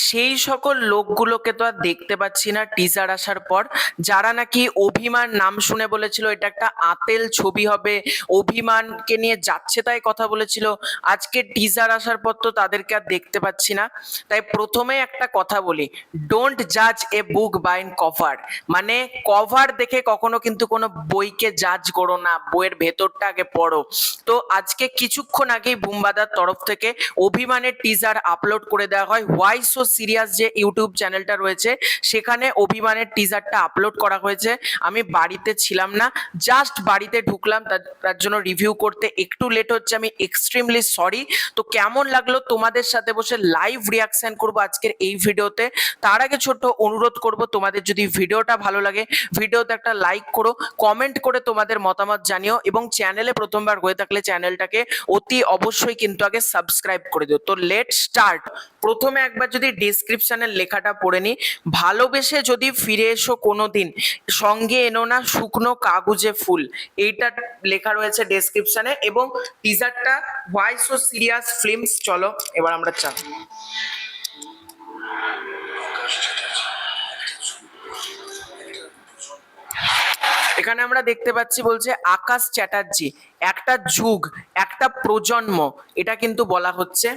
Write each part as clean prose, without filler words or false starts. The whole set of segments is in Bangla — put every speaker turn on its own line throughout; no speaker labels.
সেই সকল লোকগুলোকে তো আর দেখতে পাচ্ছি না টিজার আসার পর, যারা নাকি অভিমান নাম শুনে বলেছিল এটা একটা আতেল ছবি হবে, অভিমানকে নিয়ে যাচ্ছে তাই কথা বলেছিল। আজকে টিজার আসার পর তো তাদেরকে আর দেখতে পাচ্ছি না। তাই প্রথমে একটা কথা বলি, ডোন্ট জাজ এ বুক বাই কভার। মানে কভার দেখে কখনো কিন্তু কোনো বইকে জাজ করো না, বইয়ের ভেতরটা আগে পড়ো। তো আজকে কিছুক্ষণ আগেই বুম্বাদার তরফ থেকে অভিমানের টিজার আপলোড করে দেওয়া হয়। হোয়াই সো সিরিয়াস যে ইউটিউব চ্যানেলটা রয়েছে সেখানে অভিমানের টিজারটা আপলোড করা হয়েছে। আমি বাড়িতে ছিলাম না, জাস্ট বাড়িতে ঢুকলাম, তার জন্য রিভিউ করতে একটু লেট হচ্ছে, আমি এক্সট্রিমলি সরি। তো কেমন লাগলো তোমাদের সাথে বসে লাইভ রিয়াকশন করবো আজকের এই ভিডিওতে। তার আগে ছোট্ট অনুরোধ করব, তোমাদের যদি ভিডিওটা ভালো লাগে ভিডিওতে একটা লাইক করো, কমেন্ট করে তোমাদের মতামত জানিও, এবং চ্যানেলে প্রথমবার হয়ে থাকলে চ্যানেলটাকে অতি অবশ্যই কিন্তু আগে সাবস্ক্রাইব করে দিও। তো লেট স্টার্ট। প্রথমে একবার যদি ডেসক্রিপশনের লেখাটা পড়ে নি, ভালোবেসে যদি ফিরে এসো কোনোদিন, সঙ্গে এনো না শুকনো কাগজে ফুল, এইটা লেখা রয়েছে ডেসক্রিপশনে। এবং টিজারটা হোয়াই সো সিরিয়াস ফিল্মস। চলো এবার আমরা এখানে আমরা দেখতে পাচ্ছি বলছে আকাশ চ্যাটার্জি, একটা যুগ, একটা প্রজন্ম, এটা কিন্তু বলা হচ্ছে।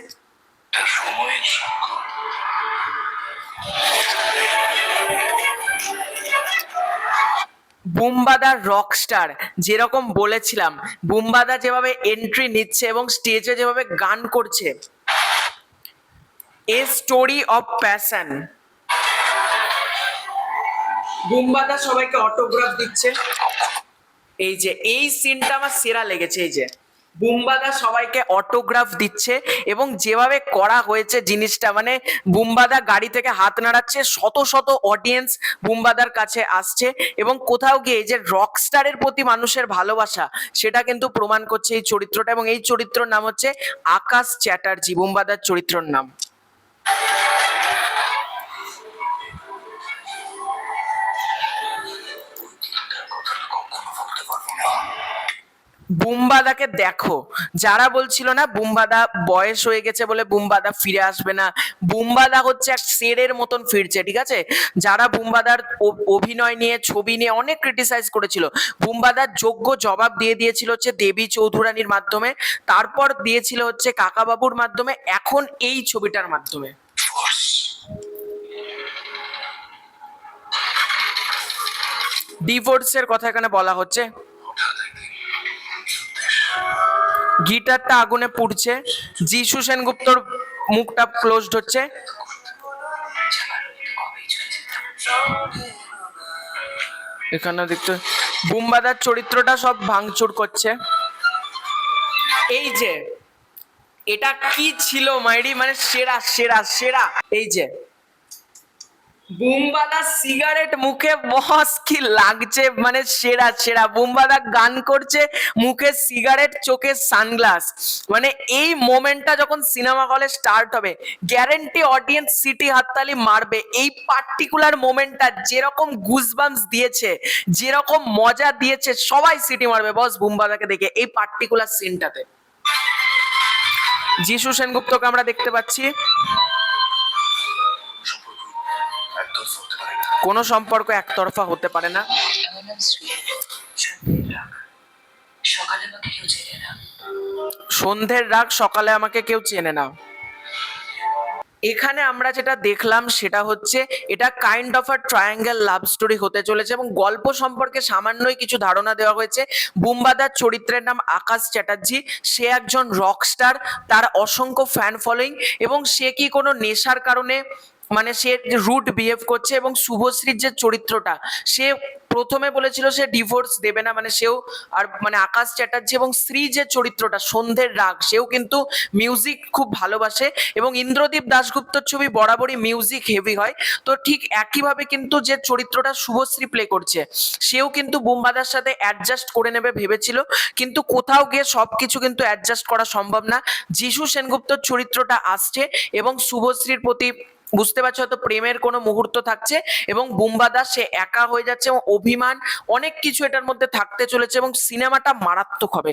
বুম্বাদা রকস্টার, যেরকম বলেছিলাম, বুম্বাদা যেভাবে এন্ট্রি নিচ্ছে এবং স্টেজে যেভাবে গান করছে, এ স্টোরি অফ প্যাশন। বুম্বাদা সবাইকে অটোগ্রাফ দিচ্ছে। এই যে এই সিনটা আমার সেরা লেগেছে, এই যে বুম্বাদা সবাইকে অটোগ্রাফ দিচ্ছে এবং যেভাবে করা হয়েছে জিনিসটা, মানে বুম্বাদা গাড়ি থেকে হাত নাড়াচ্ছে, শত শত অডিয়েন্স বুম্বাদার কাছে আসছে, এবং কোথাও গিয়ে যে রকস্টারের প্রতি মানুষের ভালোবাসা সেটা কিন্তু প্রমাণ করছে এই চরিত্রটা। এবং এই চরিত্রের নাম হচ্ছে আকাশ চ্যাটার্জি, বুম্বাদার চরিত্রের নাম। বুম্বাদাকে দেখো, যারা বলছিল না বুম্বাদা বয়স হয়ে গেছে বলে বুম্বাদা ফিরে আসবে না, বুম্বাদা হচ্ছে এক শেরের মতন ফিরছে, ঠিক আছে? যারা বুম্বাদার অভিনয় নিয়ে, ছবি নিয়ে অনেক ক্রিটিসাইজ করেছিল, বুম্বাদার যোগ্য জবাব দিয়ে দিয়েছিল হচ্ছে দেবী চৌধুরানীর মাধ্যমে, তারপর দিয়েছিল হচ্ছে কাকাবাবুর মাধ্যমে, এখন এই ছবিটার মাধ্যমে। ডিভোর্সের কথা এখানে বলা হচ্ছে। গিটারটা আগুনে পুড়ছে, যিশু সেনগুপ্তর মুখটা ক্লোজড হচ্ছে। এখানে দেখতে বুম্বাদার চরিত্রটা সব ভাঙচুর করছে। এই যে এটা কি ছিল মাইরি, মানে সেরা সেরা সেরা। এই যে বুম্বাদা সিগারেট মুখে, বস কি লাগছে, মানে সেরা সেরা। বুম্বাদা গান করছে, মুখে সিগারেট, চোখে সানগ্লাস, মানে এই মোমেন্টটা যখন সিনেমা হলে স্টার্ট হবে গ্যারেন্টি অডিয়েন্স সিটি হাততালি মারবে। এই পার্টিকুলার মোমেন্টটা যেরকম গুজবাম্পস দিয়েছে, যেরকম মজা দিয়েছে, সবাই সিটি মারবে বস বুম্বাদাকে দেখে এই পার্টিকুলার সিনটাতে। যিশু সেনগুপ্তকে আমরা দেখতে পাচ্ছি। কোনো সম্পর্ক একতরফা হতে পারে না। সন্ধ্যের রাগ, সকালে আমাকে কেউ চেনে না। এখানে আমরা যেটা দেখলাম সেটা হচ্ছে এটা kind of a triangle love story হতে চলেছে, এবং গল্প সম্পর্কে সামান্যই কিছু ধারণা দেওয়া হয়েছে। বুম্বাদার চরিত্রের নাম আকাশ চ্যাটার্জি, সে একজন রকস্টার, তার অসংখ্য ফ্যান ফলোয়িং, এবং সে কি কোনো নেশার কারণে, মানে সে রুড বিহেভ করছে। এবং শুভশ্রীর যে চরিত্রটা, সে প্রথমে বলেছিল সে ডিভোর্স দেবে না, মানে সেও আর মানে আকাশ চ্যাটার্জি, এবং শ্রী যে চরিত্রটা সন্ধ্যের রাগ, সেও কিন্তু মিউজিক খুব ভালোবাসে, এবং ইন্দ্রদীপ দাশগুপ্তর ছবি বরাবরই মিউজিক হেভি হয়। তো ঠিক একইভাবে কিন্তু যে চরিত্রটা শুভশ্রী প্লে করছে, সেও কিন্তু বুম্বাদার সাথে অ্যাডজাস্ট করে নেবে ভেবেছিল, কিন্তু কোথাও গিয়ে সবকিছু কিন্তু অ্যাডজাস্ট করা সম্ভব না। যিশু সেনগুপ্তর চরিত্রটা আসছে এবং শুভশ্রীর প্রতি বুঝতে পারছো হয়তো প্রেমের কোনো মুহূর্ত থাকছে এবং বুম্বা দাস সে একা হয়ে যাচ্ছে এবং অভিমান অনেক কিছু এটার মধ্যে থাকতে চলেছে এবং সিনেমাটা মারাত্মক হবে।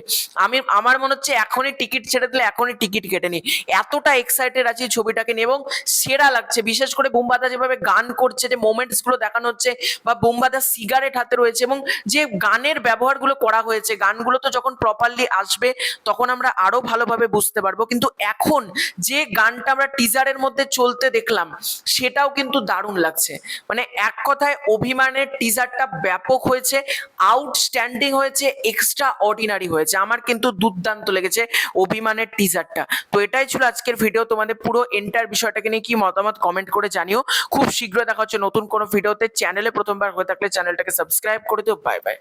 আমার মনে হচ্ছে এখনই টিকিট ছেড়ে দিলে এখনই টিকিট কেটে নি, এতটা এক্সাইটেড আছি ছবিটাকে নিয়ে এবং সেরা লাগছে। বিশেষ করে বুম্বা দা যেভাবে গান করছে, যে মোমেন্টস গুলো দেখানো হচ্ছে, বা বুম্বা দা সিগারেট হাতে রয়েছে এবং যে গানের ব্যবহারগুলো করা হয়েছে, গানগুলো তো যখন প্রপারলি আসবে তখন আমরা আরো ভালোভাবে বুঝতে পারবো। কিন্তু এখন যে গানটা আমরা টিজারের মধ্যে চলতে দেখলাম সেটাও কিন্তু দারুণ লাগছে। মানে এক কথায় অভিমানের টিজারটা ব্যাপক হয়েছে, আউটস্ট্যান্ডিং হয়েছে, এক্সট্রা অর্ডিনারি হয়েছে। আমার কিন্তু দুর্দান্ত লেগেছে অভিমানের টিজারটা। তো এটাই ছিল আজকের ভিডিও। তোমাদের পুরো এন্টার বিষয়টাকে নিয়ে কি মতামত কমেন্ট করে জানিও। খুব শীঘ্রই দেখা হচ্ছে নতুন কোনো ভিডিওতে। চ্যানেলে প্রথমবার হয়ে থাকলে চ্যানেলটাকে সাবস্ক্রাইব করে দিও। Bye bye.